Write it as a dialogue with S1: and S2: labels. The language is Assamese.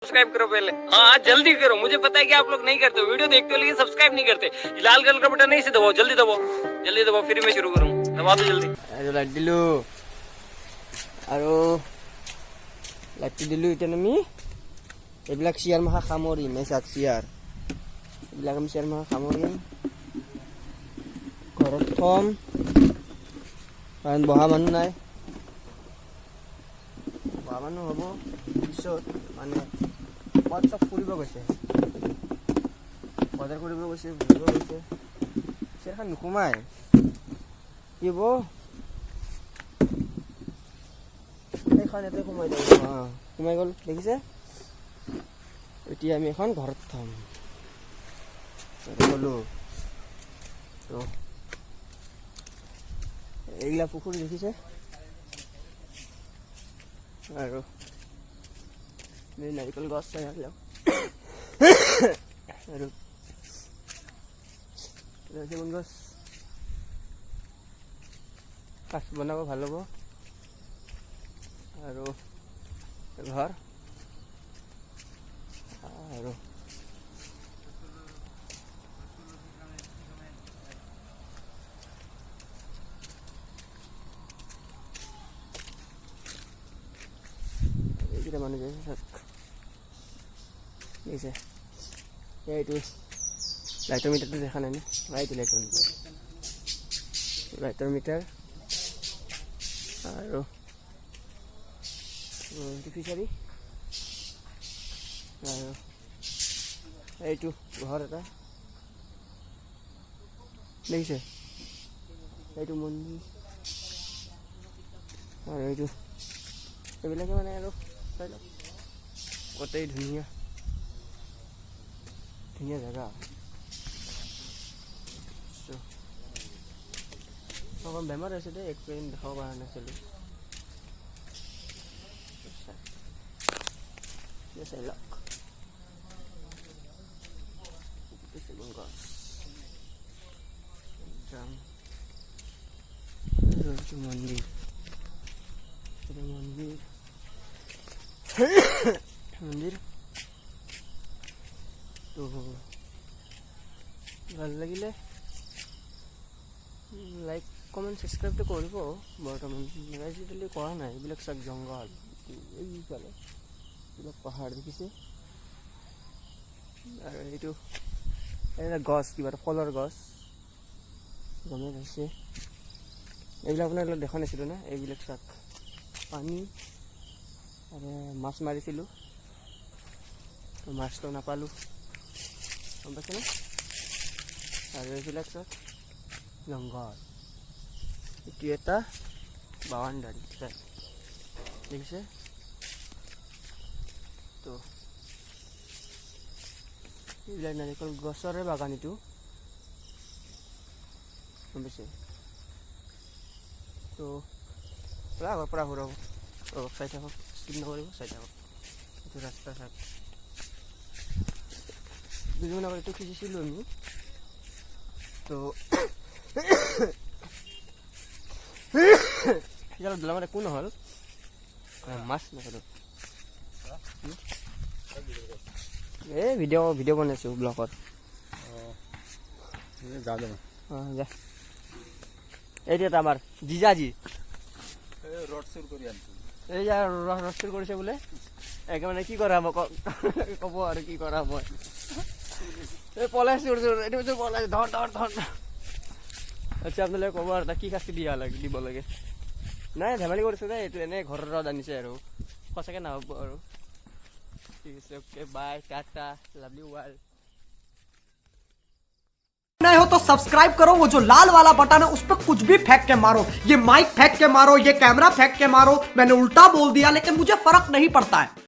S1: सब्सक्राइब करो पहले। हाँ जल्दी करो, मुझे पता है कि आप लोग नहीं करते, वीडियो देखते हो लेकिन सब्सक्राइब नहीं करते। लाल कलर का बटन नहीं से दबाओ, जल्दी दबाओ, जल्दी दबाओ, फिर मैं शुरू करूँ। दबा दो जल्दी।
S2: লাইট দিলো আৰু লাইটটো দিলো। এতিয়া আমি এইবিলাক চিয়াৰ মাখা সামৰিম। এই চাত চিয়াৰ এইবিলাক আমি চিয়াৰ মাখা সামৰিম, ঘৰত থম, কাৰণ বহা মানুহ নাই। বহা মানুহ হ'ব পিছত, মানে ক'ত চব ফুৰিব গৈছে, বজাৰ কৰিব গৈছে, ঘূৰিব গৈছে। চিয়াৰখন নোসোমাই কি হ'ব, এইখন ইয়াতে সোমাই যাব। সোমাই গ'ল, দেখিছে? এতিয়া আমি এখন ঘৰত থম গ'লো। তো এইগিলা পুখুৰী দেখিছে, আৰু নাৰিকল গছ চাই আৰু চেগুন গছ। কাঠ বনাব ভাল হ'ব, আৰু ঘৰ আৰু এইকেইটা মানুহ দেখিছে, এইটো লাইটৰ মিটাৰটো দেখা নাই নে? এইটো লাইটৰ মিটাৰ, আৰু ফিচাৰী, আৰু এইটো ঘৰ এটা দেখিছে, এইটো মন্দিৰ, আৰু এইটো এইবিলাকে মানে আৰু চাই লওক, গোটেই ধুনীয়া ধুনীয়া জেগা। অকণ বেমাৰ হৈছে দেই, এক পেইন দেখাব পৰা নাছিলোঁ। চাই লওক চেগুন গছ, মন্দিৰ মন্দিৰ তো ভাল লাগিলে লাইক কমেণ্ট ছাবস্ক্ৰাইবটো কৰিব। বৰ্তমান আজিকালি কৰা নাই, এইবিলাক চাওক জংঘল, এইফালে এইবিলাক পাহাৰ দেখিছে, আৰু এইটো এটা গছ, কিবা এটা ফলৰ গছ, গমেই পাইছে। এইবিলাক আপোনালোকক দেখা নাছিলোঁ না, এইবিলাক চাওক পানী, আৰু মাছ মাৰিছিলোঁ, মাছটো নাপালোঁ, গম পাইছেনে? আৰু এইবিলাক চাওক জংঘল, এইটো এটা বাউণ্ডাৰী দেখিছে। তো এইবিলাক নাৰিকল গছৰে বাগান, এইটো গম পাইছে। তো আগৰ পৰা ঘূৰাব, চাই থাকক, স্কিপ নকৰিব, চাই থাকক। এইটো ৰাস্তা চাওক, দুদিন আগত এইটো খিচিছিলোঁ আমি। তো দলামত একো নহ'ল, মাছ নাখালোঁ। এই ভিডিঅ' বনাইছোঁ ব্লগত। যা, এইটো এটা আমাৰ জিজাজি ৰড চুৰ কৰি আনিছোঁ, এই যে ৰড চুৰ কৰিছে বোলে। একে মানে কি কৰা মই ক'ব আৰু কি কৰা মই, এই পলাই চুৰ এইটো পলাই ধৰ। আচ্ছা আপোনালোকে ক'ব আৰু তাক কি শাস্তি দিব লাগে। নাই ধেমালি কৰিছোঁ দেই, এইটো এনেই ঘৰৰ ৰদ আনিছে আৰু সঁচাকৈ নহ'ব আৰু। ঠিক আছে, okay bye, Tata, lovely world.
S3: नए हो तो सब्सक्राइब करो, वो जो लाल वाला बटन है उस पर कुछ भी फेंक के मारो, ये माइक फेंक के मारो, ये कैमरा फेंक के मारो। मैंने उल्टा बोल दिया लेकिन मुझे फर्क नहीं पड़ता है।